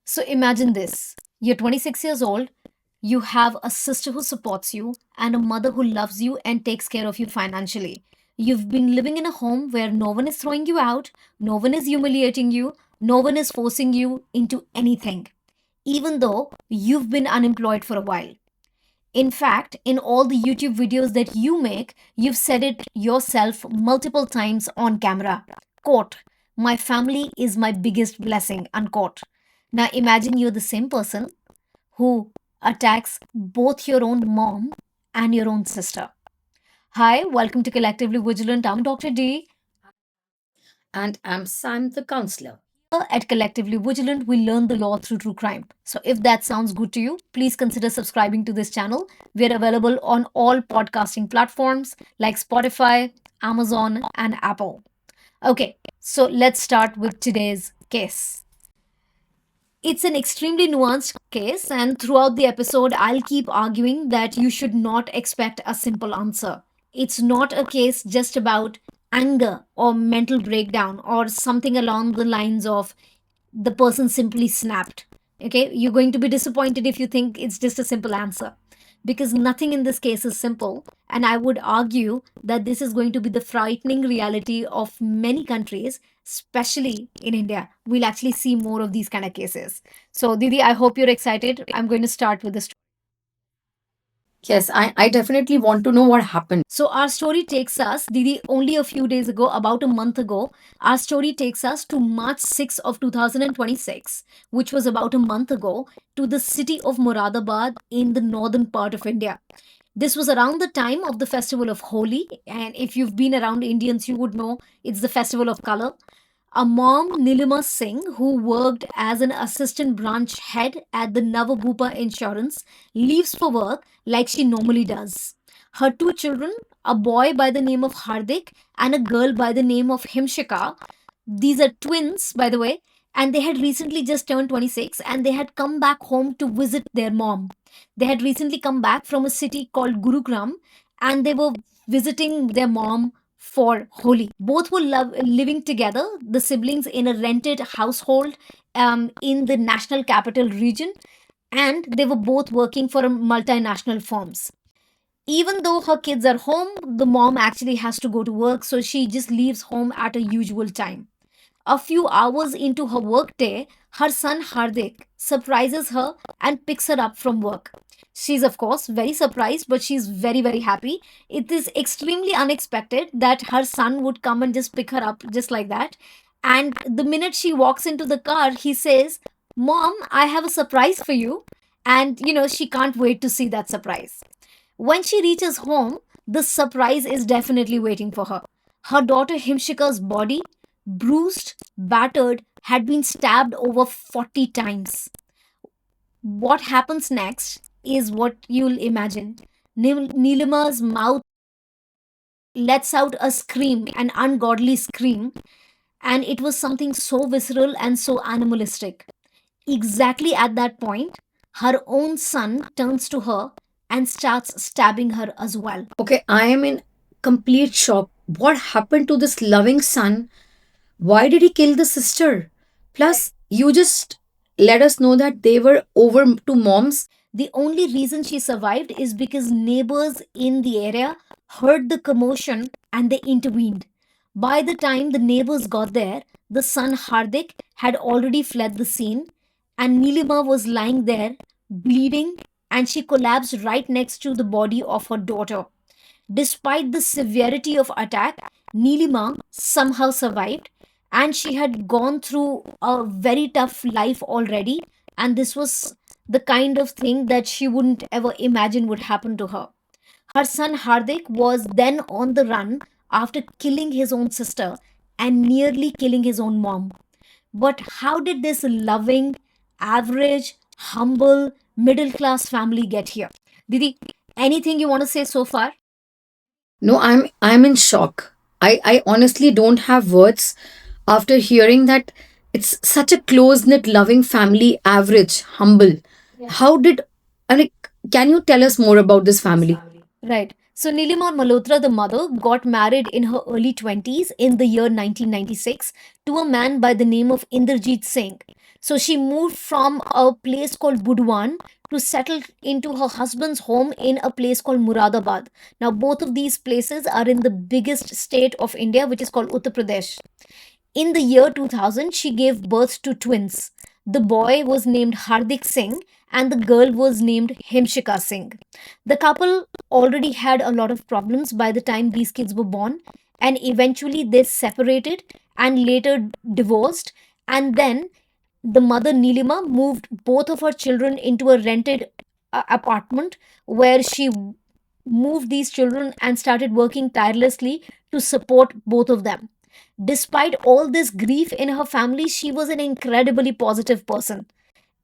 So imagine this: you're 26 years old, you have a sister who supports you, and a mother who loves you and takes care of you financially. You've been living in a home where no one is throwing you out, no one is humiliating you, no one is forcing you into anything, even though you've been unemployed for a while. In fact, in all the YouTube videos that you make, you've said it yourself multiple times on camera. Quote, my family is my biggest blessing, unquote. Now imagine you're the same person who attacks both your own mom and your own sister. Hi, welcome to Collectively Vigilant. I'm Dr. D. And I'm Sam the counselor. Here at Collectively Vigilant, we learn the law through true crime. So if that sounds good to you, please consider subscribing to this channel. We're available on all podcasting platforms like Spotify, Amazon, and Apple. Okay, so let's start with today's case. It's an extremely nuanced case, and throughout the episode, I'll keep arguing that you should not expect a simple answer. It's not a case just about anger or mental breakdown or something along the lines of the person simply snapped. Okay, you're going to be disappointed if you think it's just a simple answer, because nothing in this case is simple. And I would argue that this is going to be the frightening reality of many countries, especially in India. We'll actually see more of these kind of cases. So, Didi, I hope you're excited. I'm going to start with this. Yes, I definitely want to know what happened. So our story takes us, Didi, only a few days ago, about a month ago, our story takes us to March 6th of 2026, which was about a month ago, to the city of Moradabad in the northern part of India. This was around the time of the festival of Holi, and if you've been around Indians, you would know it's the festival of color. A mom, Nilima Singh, who worked as an assistant branch head at the Navabhupa Insurance, leaves for work like she normally does. Her two children, a boy by the name of Hardik and a girl by the name of Himshika, these are twins, by the way, and they had recently just turned 26 and they had come back home to visit their mom. They had recently come back from a city called Gurugram and they were visiting their mom for Holi. Both were living together, the siblings, in a rented household in the national capital region, and they were both working for multinational firms. Even though her kids are home, the mom actually has to go to work, so she just leaves home at a usual time. A few hours into her workday, her son Hardik surprises her and picks her up from work. She's, of course, very surprised, but she's very, very happy. It is extremely unexpected that her son would come and just pick her up just like that. And the minute she walks into the car, he says, Mom, I have a surprise for you. And, she can't wait to see that surprise. When she reaches home, the surprise is definitely waiting for her. Her daughter Himshika's body, bruised, battered, had been stabbed over 40 times. What happens next is what you'll imagine. Nilima's mouth lets out a scream, an ungodly scream, and it was something so visceral and so animalistic. Exactly at that point, her own son turns to her and starts stabbing her as well. Okay, I am in complete shock. What happened to this loving son? Why did he kill the sister? Plus, you just let us know that they were over to mom's. The only reason she survived is because neighbors in the area heard the commotion and they intervened. By the time the neighbors got there, the son Hardik had already fled the scene and Nilima was lying there bleeding and she collapsed right next to the body of her daughter. Despite the severity of attack, Nilima somehow survived and she had gone through a very tough life already, and this was the kind of thing that she wouldn't ever imagine would happen to her. Her son Hardik was then on the run after killing his own sister and nearly killing his own mom. But how did this loving, average, humble, middle class family get here? Didi, anything you want to say so far? No, I'm in shock. I honestly don't have words after hearing that it's such a close-knit, loving family, average, humble. Yeah. How did I mean, can you tell us more about this family? Right. So Nilimar Malhotra, the mother, got married in her early 20s in the year 1996 to a man by the name of Inderjeet Singh. So she moved from a place called Budwan to settle into her husband's home in a place called Muradabad. Now, both of these places are in the biggest state of India, which is called Uttar Pradesh. In the year 2000, she gave birth to twins. The boy was named Hardik Singh and the girl was named Himshika Singh. The couple already had a lot of problems by the time these kids were born, and eventually they separated and later divorced. And then the mother Nilima moved both of her children into a rented apartment where she moved these children and started working tirelessly to support both of them. Despite all this grief in her family, she was an incredibly positive person.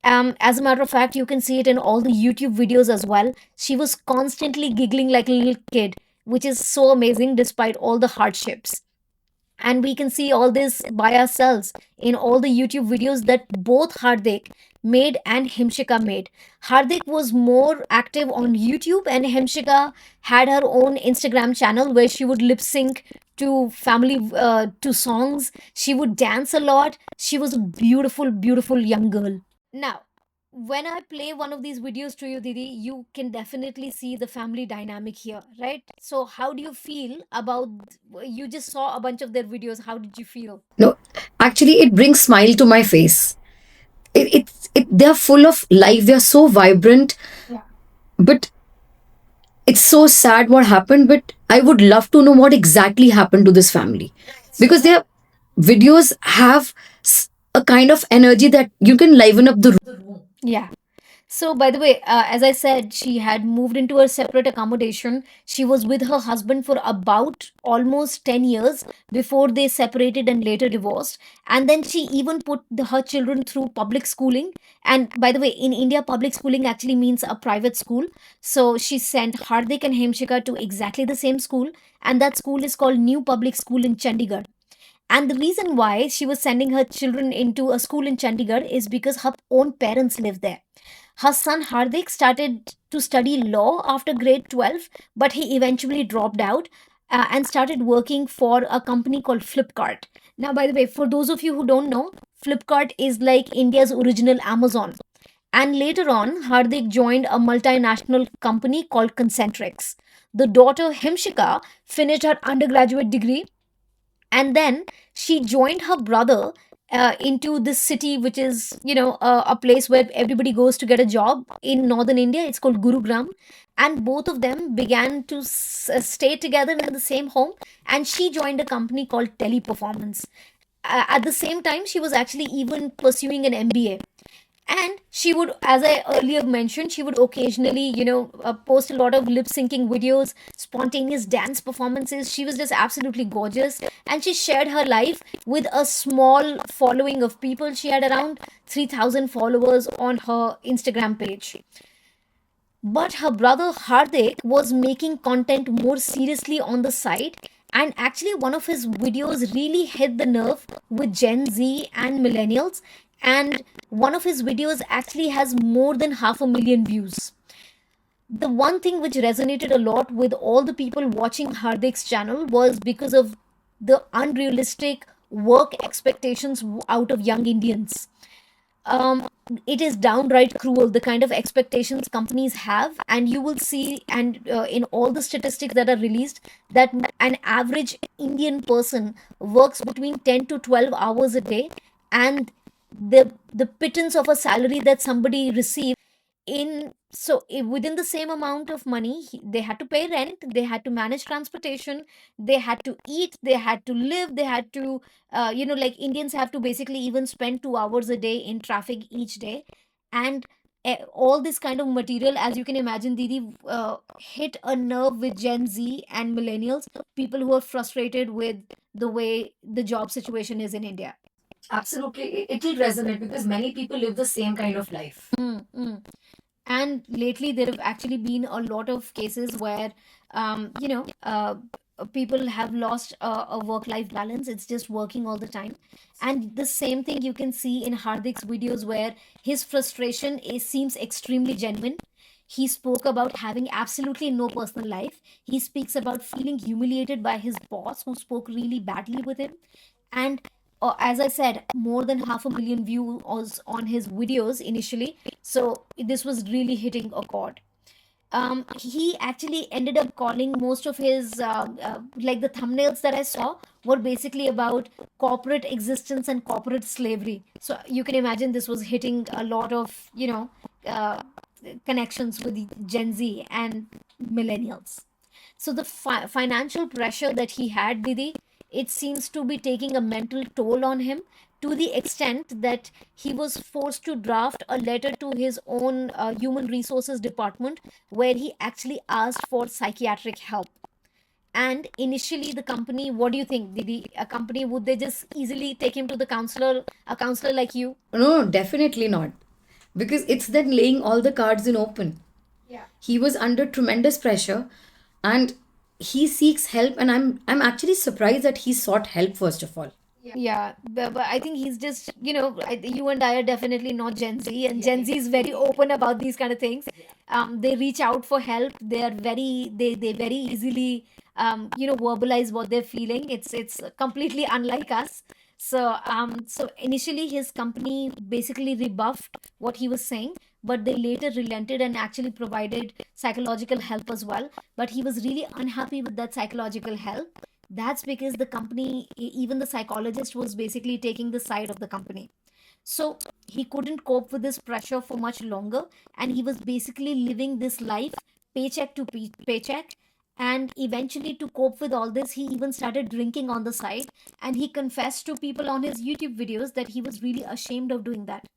As a matter of fact, you can see it in all the YouTube videos as well. She was constantly giggling like a little kid, which is so amazing despite all the hardships. And we can see all this by ourselves in all the YouTube videos that both Hardik made and Himshika made. Hardik was more active on YouTube, and Himshika had her own Instagram channel where she would lip sync to family to songs. She would dance a lot. She was a beautiful, beautiful young girl. Now, when I play one of these videos to you, Didi, you can definitely see the family dynamic here, right? So, how do you feel about? You just saw a bunch of their videos. How did you feel? No, actually, it brings smile to my face. They're full of life. They're so vibrant, Yeah. but it's so sad what happened. But I would love to know what exactly happened to this family, because their videos have a kind of energy that you can liven up the room. Yeah. So, by the way, as I said, she had moved into a separate accommodation. She was with her husband for about almost 10 years before they separated and later divorced. And then she even put her children through public schooling. And by the way, in India, public schooling actually means a private school. So she sent Hardik and Hemshika to exactly the same school. And that school is called New Public School in Chandigarh. And the reason why she was sending her children into a school in Chandigarh is because her own parents live there. Her son Hardik started to study law after grade 12, but he eventually dropped out and started working for a company called Flipkart. Now, by the way, for those of you who don't know, Flipkart is like India's original Amazon. And later on, Hardik joined a multinational company called Concentrix. The daughter Himshika finished her undergraduate degree, and then she joined her brother into this city, which is, a place where everybody goes to get a job in northern India. It's called Gurugram. And both of them began to stay together in the same home, and she joined a company called Teleperformance. At the same time, she was actually even pursuing an MBA. And she would, as I earlier mentioned, she would occasionally, post a lot of lip syncing videos, spontaneous dance performances. She was just absolutely gorgeous, and she shared her life with a small following of people. She had around 3,000 followers on her Instagram page. But her brother Hardik was making content more seriously on the side, and actually, one of his videos really hit the nerve with Gen Z and millennials. And one of his videos actually has more than 500,000 views. The one thing which resonated a lot with all the people watching Hardik's channel was because of the unrealistic work expectations out of young Indians. um, it is downright cruel, the kind of expectations companies have. And you will see, and in all the statistics that are released, that an average Indian person works between 10 to 12 hours a day, and the pittance of a salary that somebody receives in so within the same amount of money, they had to pay rent, they had to manage transportation, they had to eat, they had to live, they had to like Indians have to basically even spend 2 hours a day in traffic each day. And all this kind of material, as you can imagine, Didi, hit a nerve with Gen Z and millennials, people who are frustrated with the way the job situation is in India. Absolutely, it will resonate because many people live the same kind of life. Mm. And lately there have actually been a lot of cases where people have lost a work life balance. It's just working all the time. And the same thing you can see in Hardik's videos, where his frustration seems extremely genuine. He spoke about having absolutely no personal life. He speaks about feeling humiliated by his boss who spoke really badly with him. And as I said, more than half a million views on his videos initially. So this was really hitting a chord. He actually ended up calling most of his like the thumbnails that I saw were basically about corporate existence and corporate slavery. So you can imagine this was hitting a lot of uh, connections with the Gen Z and millennials. So the financial pressure that he had, Didi, it seems to be taking a mental toll on him, to the extent that he was forced to draft a letter to his own human resources department where he actually asked for psychiatric help. And initially, the company, what do you think? A company, would they just easily take him to the counselor, a counselor like you? No, definitely not. Because it's then laying all the cards in open. Yeah. He was under tremendous pressure and he seeks help, and I'm actually surprised that he sought help first of all. Yeah, but I think he's just, you and I are definitely not Gen Z, and Gen Z is very open about these kind of things. They reach out for help. They are they very easily, verbalize what they're feeling. It's completely unlike us. So initially his company basically rebuffed what he was saying, but they later relented and actually provided psychological help as well. But he was really unhappy with that psychological help. That's because the company, even the psychologist, was basically taking the side of the company. So he couldn't cope with this pressure for much longer, and he was basically living this life paycheck to paycheck. And eventually, to cope with all this, he even started drinking on the side, and he confessed to people on his YouTube videos that he was really ashamed of doing that.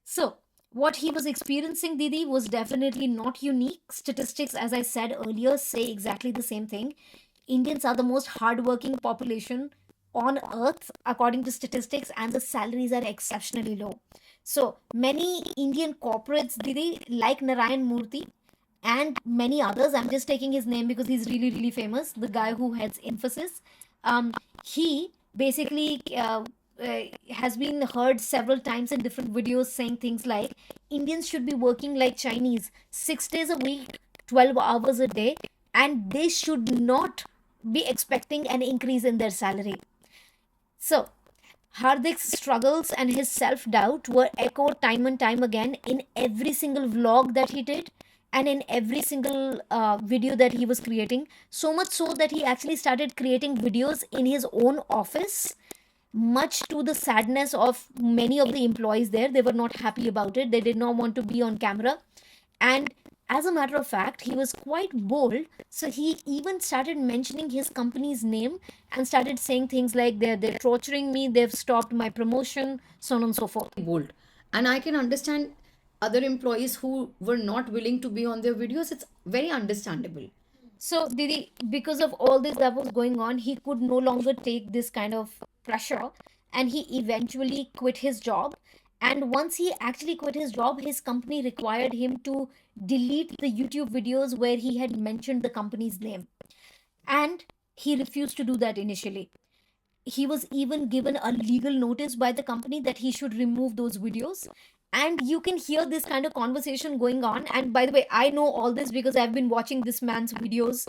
So, what he was experiencing, Didi, was definitely not unique. Statistics, as I said earlier, say exactly the same thing. Indians are the most hardworking population on earth, according to statistics, and the salaries are exceptionally low. So, many Indian corporates, Didi, like Narayan Murthy and many others, I'm just taking his name because he's really, really famous, the guy who heads Infosys. He basically has been heard several times in different videos saying things like Indians should be working like Chinese 6 days a week, 12 hours a day, and they should not be expecting an increase in their salary. So, Hardik's struggles and his self doubt were echoed time and time again in every single vlog that he did and in every single video that he was creating. So much so that he actually started creating videos in his own office, much to the sadness of many of the employees there. They were not happy about it, they did not want to be on camera. And as a matter of fact, he was quite bold. So he even started mentioning his company's name and started saying things like they're torturing me, they've stopped my promotion, so on and so forth. Bold. And I can understand other employees who were not willing to be on their videos. It's very understandable. So, Didi, because of all this that was going on, he could no longer take this kind of pressure, and he eventually quit his job. And once he actually quit his job, his company required him to delete the YouTube videos where he had mentioned the company's name. And he refused to do that initially. He was even given a legal notice by the company that he should remove those videos. And you can hear this kind of conversation going on. And by the way, I know all this because I've been watching this man's videos,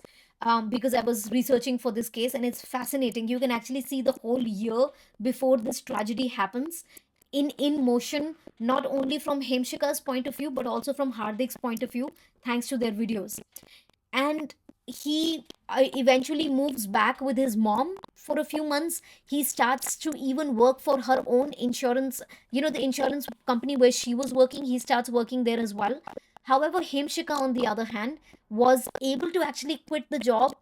because I was researching for this case, and it's fascinating. You can actually see the whole year before this tragedy happens in motion, not only from Hemshika's point of view but also from Hardik's point of view, thanks to their videos. And he eventually moves back with his mom for a few months. He starts to even work for her own insurance, the insurance company where she was working. He starts working there as well. However, Himshika, on the other hand, was able to actually quit the job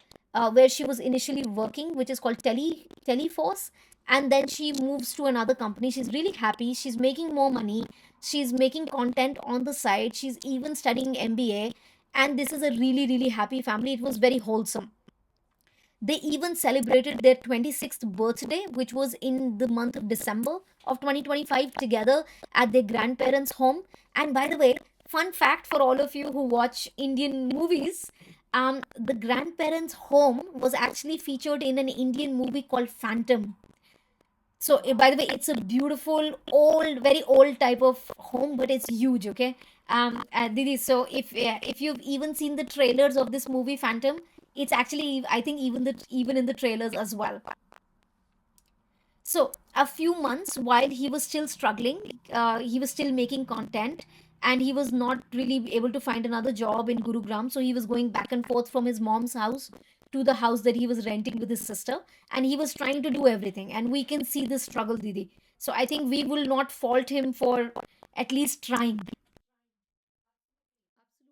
where she was initially working, which is called Teleforce. And then she moves to another company. She's really happy. She's making more money. She's making content on the side. She's even studying MBA. And this is a really, really happy family. It was very wholesome. They even celebrated their 26th birthday, which was in the month of December of 2025, together at their grandparents' home. And by the way, fun fact for all of you who watch Indian movies, the grandparents' home was actually featured in an Indian movie called Phantom. So, by the way, it's a beautiful, old, very old type of home, but it's huge. Okay, Didi. So, if you've even seen the trailers of this movie, Phantom, it's actually, I think, even in the trailers as well. So, a few months while he was still struggling, he was still making content, and he was not really able to find another job in Gurugram. So, he was going back and forth from his mom's house to the house that he was renting with his sister, and he was trying to do everything. And we can see this struggle, Didi. So, I think we will not fault him for at least trying.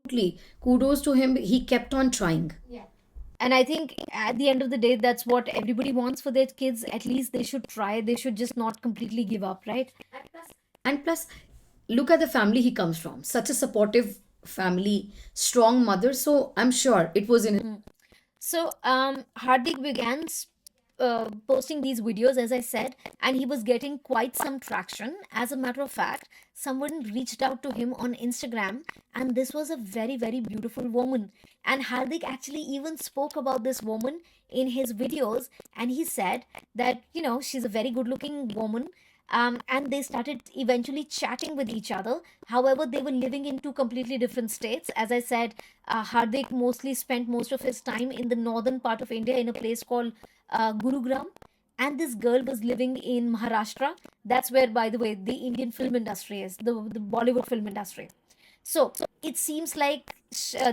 Absolutely. Kudos to him. He kept on trying. And I think at the end of the day, that's what everybody wants for their kids. At least they should try. They should just not completely give up, right? And plus, look at the family he comes from. Such a supportive family, strong mother. So I'm sure it was in. So Hardik began posting these videos, as I said, and he was getting quite some traction. As a matter of fact, someone reached out to him on Instagram, and this was a very, very beautiful woman. And Hardik actually even spoke about this woman in his videos, and he said that, she's a very good looking woman. And they started eventually chatting with each other. However, they were living in two completely different states. As I said, Hardik mostly spent most of his time in the northern part of India in a place called Gurugram. And this girl was living in Maharashtra. That's where, by the way, the Indian film industry is, the Bollywood film industry. So it seems like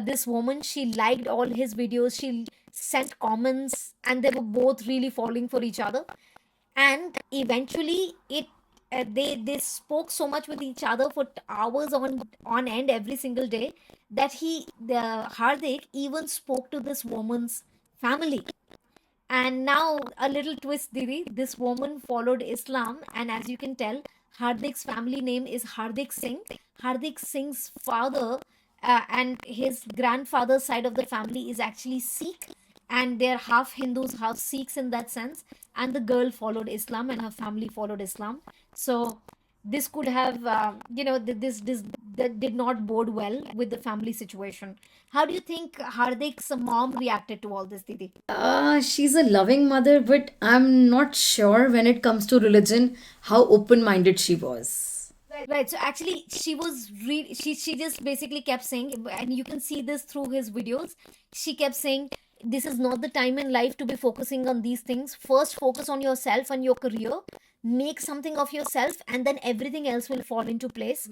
this woman, she liked all his videos, she sent comments, and they were both really falling for each other. And eventually, they spoke so much with each other for hours on end every single day, that the Hardik even spoke to this woman's family. And now, a little twist, Didi. This woman followed Islam, and as you can tell, Hardik's family name is Hardik Singh. Hardik Singh's father and his grandfather's side of the family is actually Sikh, and they're half Hindus, half Sikhs in that sense. And the girl followed Islam, and her family followed Islam. So this could have, this that did not bode well with the family situation. How do you think Hardik's mom reacted to all this, Didi? She's a loving mother, but I'm not sure when it comes to religion how open minded she was. Right. So actually, she was she just basically kept saying, and you can see this through his videos. She kept saying, "This is not the time in life to be focusing on these things. First, focus on yourself and your career. Make something of yourself, and then everything else will fall into place."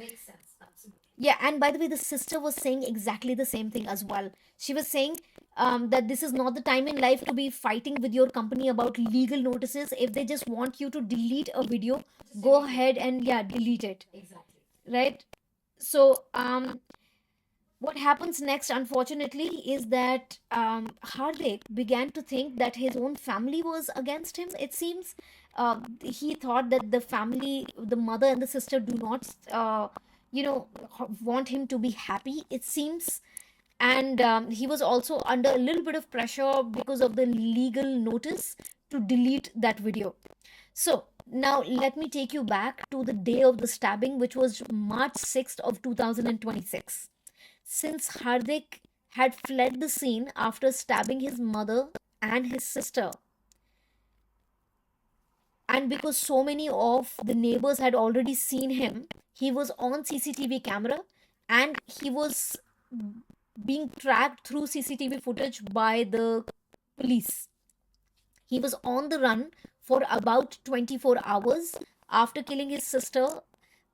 Yeah, and by the way, the sister was saying exactly the same thing as well. She was saying that this is not the time in life to be fighting with your company about legal notices. If they just want you to delete a video, go ahead and, yeah, delete it. Right? So, what happens next, unfortunately, is that Hardik began to think that his own family was against him. It seems he thought that the family, the mother and the sister, do not, want him to be happy, it seems. And he was also under a little bit of pressure because of the legal notice to delete that video. So now let me take you back to the day of the stabbing, which was March 6th of 2026. Since Hardik had fled the scene after stabbing his mother and his sister, and because so many of the neighbors had already seen him, he was on CCTV camera, and he was being tracked through CCTV footage by the police. He was on the run for about 24 hours after killing his sister.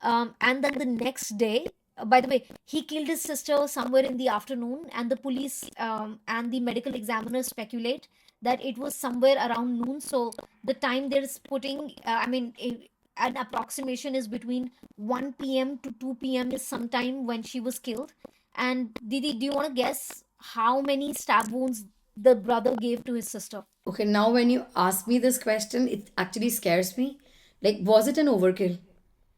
And then the next day, by the way, he killed his sister somewhere in the afternoon, and the police and the medical examiners speculate that it was somewhere around noon. So the time they're putting, an approximation is between 1 p.m. to 2 p.m. is sometime when she was killed. And Didi, do you want to guess how many stab wounds the brother gave to his sister? Okay, now when you ask me this question, it actually scares me. Like, was it an overkill?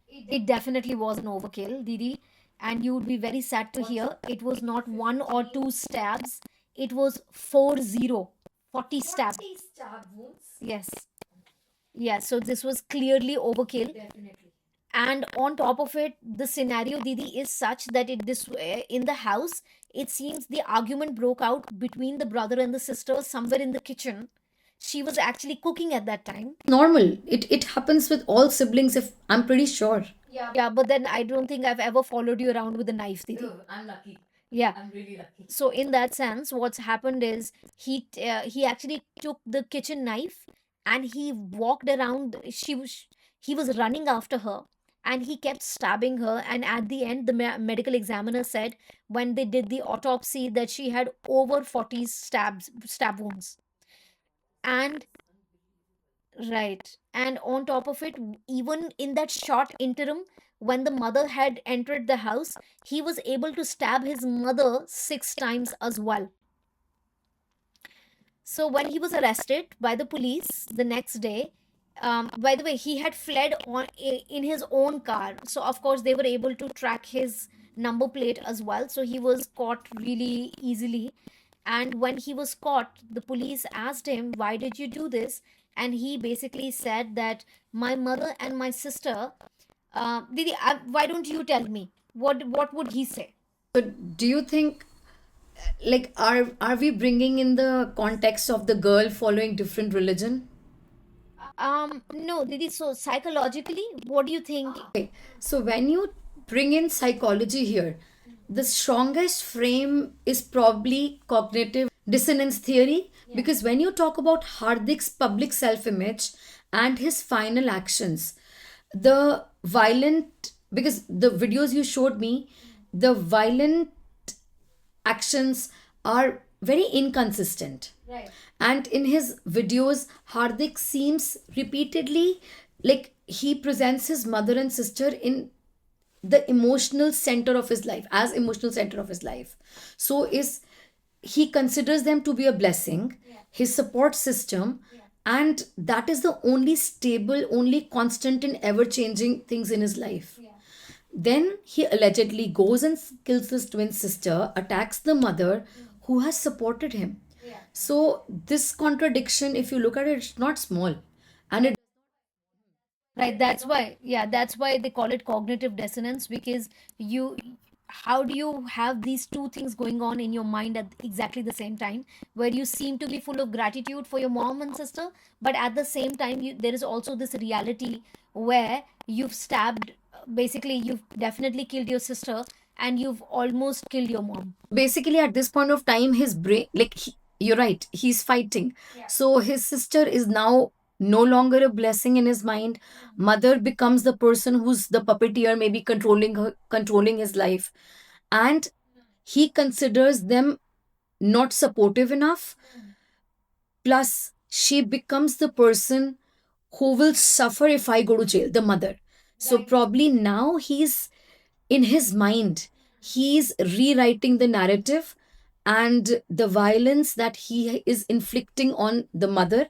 It definitely was an overkill, Didi. And you would be very sad to hear it was not one or two stabs, it was 40 stabs. Yes. Yeah, so this was clearly overkill. And on top of it, the scenario, Didi, is such that in the house, it seems the argument broke out between the brother and the sister somewhere in the kitchen. She was actually cooking at that time. Normal. It happens with all siblings, if I'm pretty sure. Yeah, but then I don't think I've ever followed you around with a knife, Didi. I'm lucky. Yeah. I'm really lucky. So in that sense, what's happened is he actually took the kitchen knife and he walked around. He was running after her, and he kept stabbing her. And at the end, the medical examiner said, when they did the autopsy, that she had over 40 stab wounds. And right. And on top of it, even in that short interim, when the mother had entered the house, he was able to stab his mother 6 times as well. So when he was arrested by the police the next day, by the way, he had fled in his own car. So of course they were able to track his number plate as well. So he was caught really easily. And when he was caught, the police asked him, "Why did you do this?" And he basically said that my mother and my sister. Didi, why don't you tell me? What would he say? So do you think, like, are we bringing in the context of the girl following different religion? No, Didi. So psychologically, what do you think? Okay, so when you bring in psychology here, the strongest frame is probably cognitive dissonance theory, because when you talk about Hardik's public self image and his final actions, the violent, because the videos you showed me, the violent actions are very inconsistent. Right. And in his videos, Hardik seems repeatedly like he presents his mother and sister in the emotional center of his life, as emotional center of his life. So is he considers them to be a blessing, his support system, and that is the only stable, only constant and ever changing things in his life. Then he allegedly goes and kills his twin sister, attacks the mother who has supported him. So, this contradiction, if you look at it, it's not small. And it Right, that's why, yeah, that's why they call it cognitive dissonance, because you, how do you have these two things going on in your mind at exactly the same time, where you seem to be full of gratitude for your mom and sister, but at the same time, there is also this reality where you've stabbed, basically, you've definitely killed your sister, and you've almost killed your mom. basically, at this point of time, his brain, like, you're right, he's fighting. So, his sister is now no longer a blessing in his mind. Mother becomes the person who's the puppeteer, maybe controlling her, controlling his life. And he considers them not supportive enough. Plus, she becomes the person who will suffer if I go to jail, the mother. So, probably now he's in his mind, he's rewriting the narrative, and the violence that he is inflicting on the mother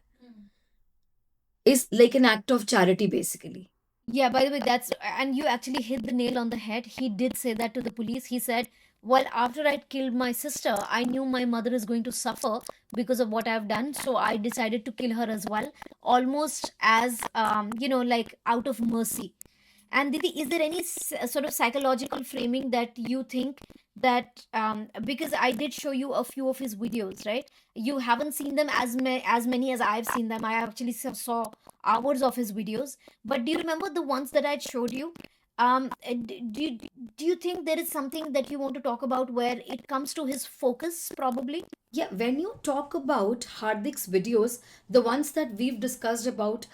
is like an act of charity, basically. Yeah, by the way, that's, and you actually hit the nail on the head. He did say that to the police. He said, "Well, after I killed my sister, I knew my mother is going to suffer because of what I've done. So I decided to kill her as well, almost as, like out of mercy." And Didi, is there any sort of psychological framing that you think that, because I did show you a few of his videos, right? You haven't seen them as many as I've seen them. I actually saw hours of his videos. But do you remember the ones that I showed you? Do you think there is something that you want to talk about where it comes to his focus, probably? Yeah, when you talk about Hardik's videos, the ones that we've discussed about,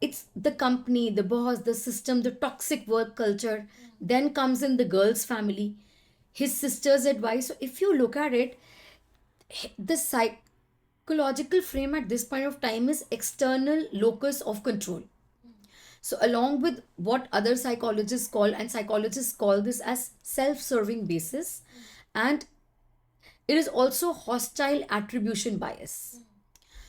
it's the company, the boss, the system, the toxic work culture. Then comes in the girl's family, his sister's advice. So if you look at it, the psychological frame at this point of time is external locus of control. So, along with what other psychologists call, and psychologists call this as self serving basis, and it is also hostile attribution bias.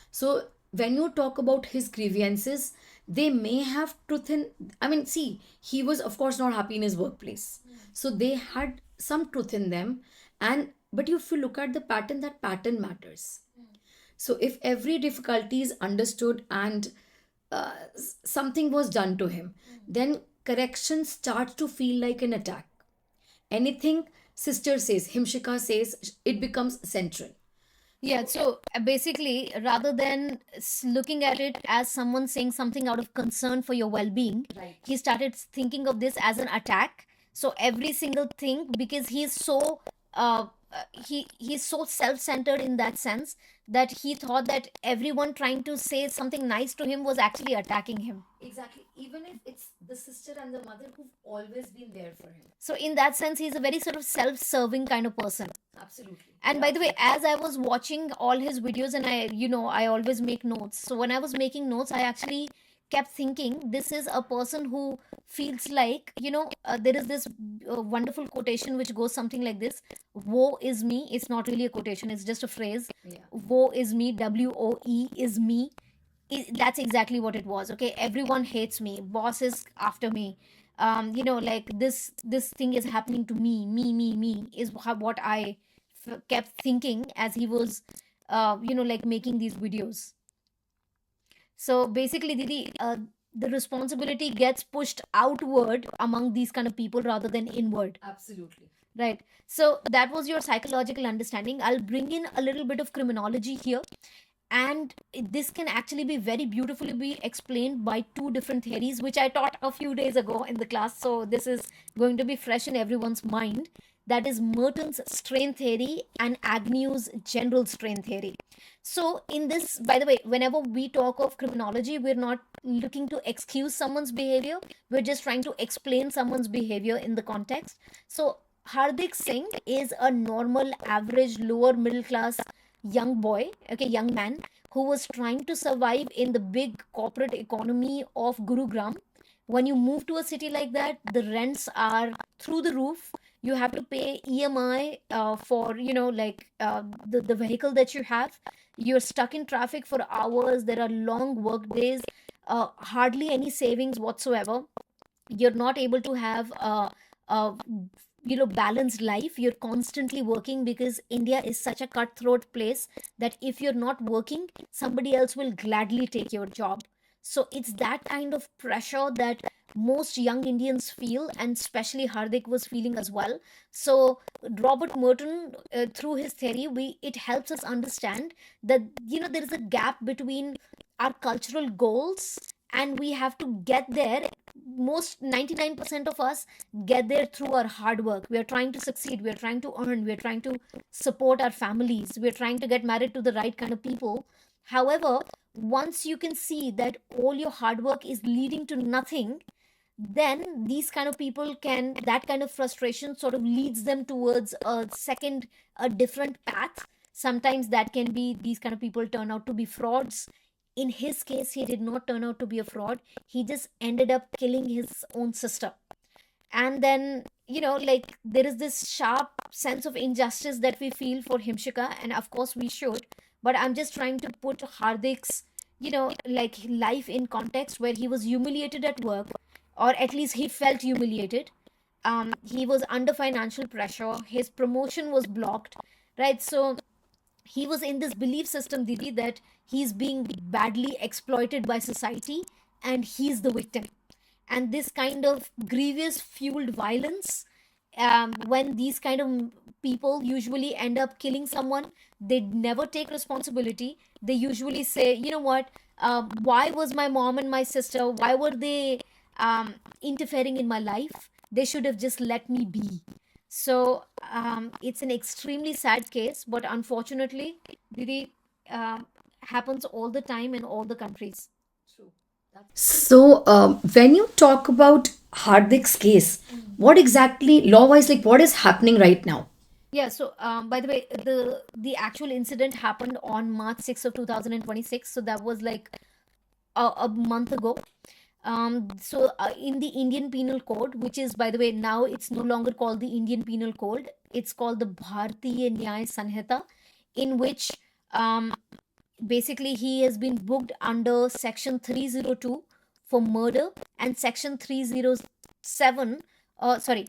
So, when you talk about his grievances, they may have truth in. I mean, see, he was, of course, not happy in his workplace. So, they had some truth in them. And but if you look at the pattern, that pattern matters. So, if every difficulty is understood and something was done to him, then correction starts to feel like an attack. Anything sister says, Himshika says, it becomes central. Yeah, so basically, rather than looking at it as someone saying something out of concern for your well being, he started thinking of this as an attack. So every single thing, because he's so he's so self-centered in that sense that he thought that everyone trying to say something nice to him was actually attacking him. Exactly. Even if it's the sister and the mother who've always been there for him. So in that sense, he's a very sort of self-serving kind of person. Absolutely. And Yeah, by the way, absolutely. as I was watching all his videos, and I always make notes. So when I was making notes, I actually kept thinking this is a person who feels like, there is this wonderful quotation which goes something like this: woe is me. It's not really a quotation, it's just a phrase. Yeah. Woe is me, WOE is me. That's exactly what it was. Okay, everyone hates me, boss is after me. Like this thing is happening to me is what I kept thinking as he was like making these videos. So basically, Didi, the responsibility gets pushed outward among these kind of people rather than inward. Absolutely. Right. So that was your psychological understanding. I'll bring in a little bit of criminology here. And this can actually be very beautifully be explained by two different theories, which I taught a few days ago in the class. So this is going to be fresh in everyone's mind. That is Merton's strain theory and Agnew's general strain theory. So, in this, by the way, whenever we talk of criminology, we're not looking to excuse someone's behavior, we're just trying to explain someone's behavior in the context. So, Hardik Singh is a normal, average, lower middle class young boy, okay, young man who was trying to survive in the big corporate economy of Gurugram. When you move to a city like that, the rents are through the roof. You have to pay EMI for, the vehicle that you have. You're stuck in traffic for hours. There are long work days, hardly any savings whatsoever. You're not able to have a balanced life. You're constantly working because India is such a cutthroat place that if you're not working, somebody else will gladly take your job. So it's that kind of pressure that most young Indians feel, and especially Hardik was feeling as well. So Robert Merton, through his theory, we it helps us understand that there is a gap between our cultural goals, and we have to get there. Most 99% of us get there through our hard work. We are trying to succeed, we are trying to earn, we are trying to support our families, we are trying to get married to the right kind of people. However, once you can see that all your hard work is leading to nothing, then these kind of people can that kind of frustration sort of leads them towards a different path. Sometimes that can be these kind of people turn out to be frauds. In his case, he did not turn out to be a fraud. He just ended up killing his own sister. And then like there is this sharp sense of injustice that we feel for Himshika, and of course we should. But I'm just trying to put Hardik's like life in context, where he was humiliated at work, or at least he felt humiliated. He was under financial pressure, his promotion was blocked, right? So he was in this belief system, Didi, that he's being badly exploited by society and he's the victim. And this kind of grievous fueled violence, when these kind of people usually end up killing someone, they never take responsibility. They usually say, you know what, why was my mom and my sister, why were they interfering in my life? They should have just let me be. So it's an extremely sad case, but unfortunately, Didi, happens all the time in all the countries. True. So, when you talk about Hardik's case, what exactly, law wise, like what is happening right now? Yeah, so by the way, the actual incident happened on March 6th of 2026. So that was like a month ago. In the Indian Penal Code, which is, by the way, now it's no longer called the Indian Penal Code, it's called the Bharatiya Nyaya Sanhita, in which um, basically he has been booked under section 302 for murder and section 307, sorry,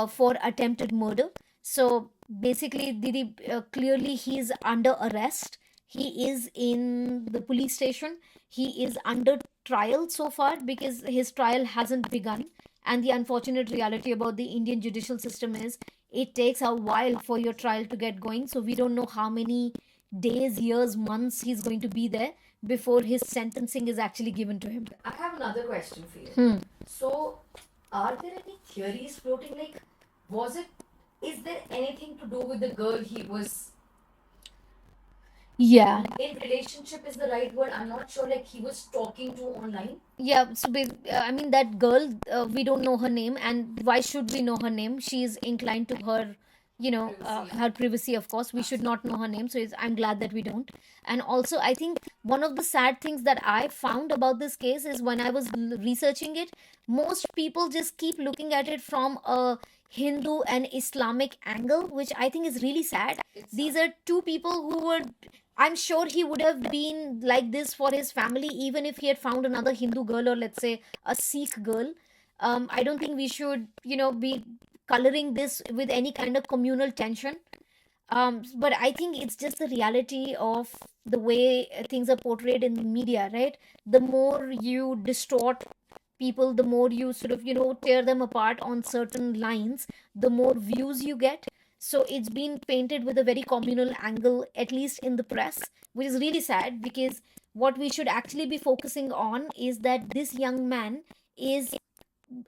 for attempted murder. So basically, Didi, clearly he is under arrest. He is in the police station. He is under trial so far because his trial hasn't begun. And the unfortunate reality about the Indian judicial system is it takes a while for your trial to get going. So we don't know how many days, years, months he's going to be there before his sentencing is actually given to him. I have another question for you. Hmm. So, are there any theories floating? Like, was it is there anything to do with the girl he was Yeah. in relationship is the right word? I'm not sure. Like he was talking to online. Yeah, so I mean, that girl, we don't know her name, and why should we know her name? She is inclined to her, Privacy. her privacy, of course. We should not know her name, so I'm glad that we don't. And also, I think one of the sad things that I found about this case is when I was researching it, most people just keep looking at it from a Hindu and Islamic angle, which I think is really sad. These are two people who were, I'm sure he would have been like this for his family, even if he had found another Hindu girl, or let's say a Sikh girl. I don't think we should, be coloring this with any kind of communal tension. But I think it's just the reality of the way things are portrayed in the media, right? The more you distort people, the more you sort of, tear them apart on certain lines, the more views you get. So it's been painted with a very communal angle, at least in the press, which is really sad, because what we should actually be focusing on is that this young man is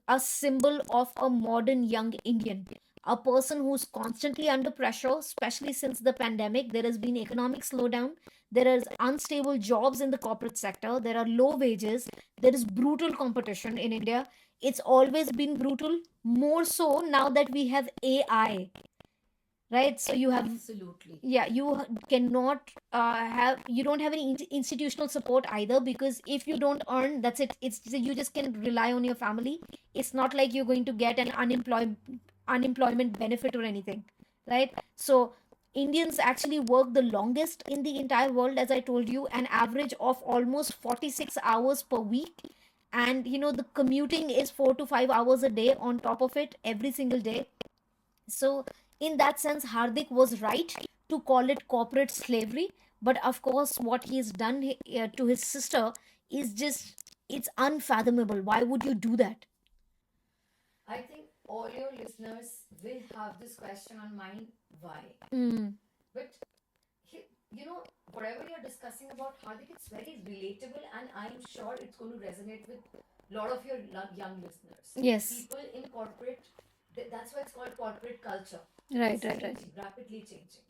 a symbol of a modern young Indian, a person who's constantly under pressure, especially since the pandemic. There has been economic slowdown, there is unstable jobs in the corporate sector, there are low wages, there is brutal competition in India. It's always been brutal, more so now that we have AI, right? So you have, Absolutely. yeah, you cannot have, you don't have any institutional support either, because if you don't earn, that's it, it's you just can rely on your family. It's not like you're going to get an unemployment benefit or anything, right? So Indians actually work the longest in the entire world, as I told you, an average of almost 46 hours per week. And the commuting is 4 to 5 hours a day on top of it, every single day. So, in that sense, Hardik was right to call it corporate slavery. But of course, what he's done to his sister is just, it's unfathomable. Why would you do that? I think all your listeners will have this question on mind. Why? Mm, But he, whatever you're discussing about Hardik, it's very relatable, and I'm sure it's going to resonate with a lot of your young listeners. yes. People in corporate, that's why it's called corporate culture. Right, It's right, right. changing, rapidly changing.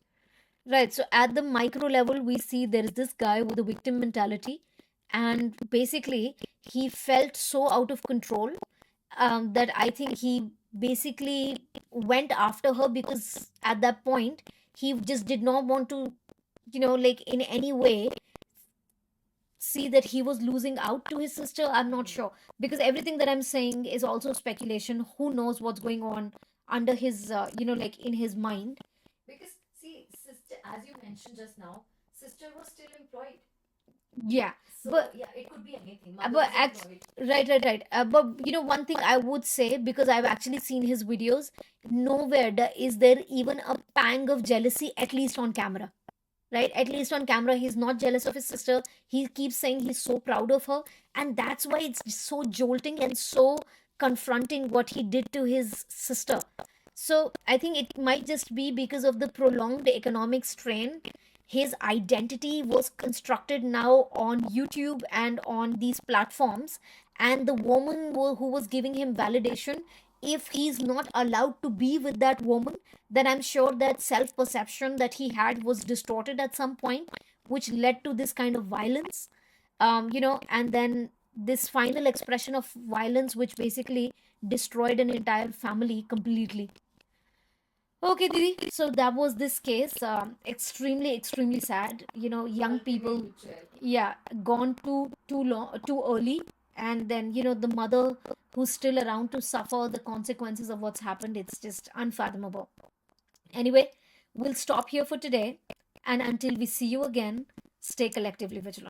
Right. So at the micro level, we see there is this guy with a victim mentality. And basically, he felt so out of control, that I think he basically went after her, because at that point, he just did not want to, like, in any way see that he was losing out to his sister. I'm not sure, because everything that I'm saying is also speculation. Who knows what's going on under his, like, in his mind. Because, see, sister, as you mentioned just now, sister was still employed. Yeah. So, But yeah, it could be anything. Uh, Mother but was act- employed. right. But one thing I would say, because I've actually seen his videos, nowhere is there even a pang of jealousy, at least on camera. Right? At least on camera, he's not jealous of his sister. He keeps saying he's so proud of her. And that's why it's so jolting and so confronting what he did to his sister. So I think it might just be because of the prolonged economic strain. His identity was constructed now on YouTube and on these platforms. And the woman who was giving him validation, if he's not allowed to be with that woman, then I'm sure that self perception that he had was distorted at some point, which led to this kind of violence. And then this final expression of violence, which basically destroyed an entire family completely. Okay, Didi. So that was this case. Extremely, extremely sad. Young people, Ultimate betrayal. yeah, gone too long, too early, and then the mother who's still around to suffer the consequences of what's happened. It's just unfathomable. Anyway, we'll stop here for today, and until we see you again, stay collectively vigilant.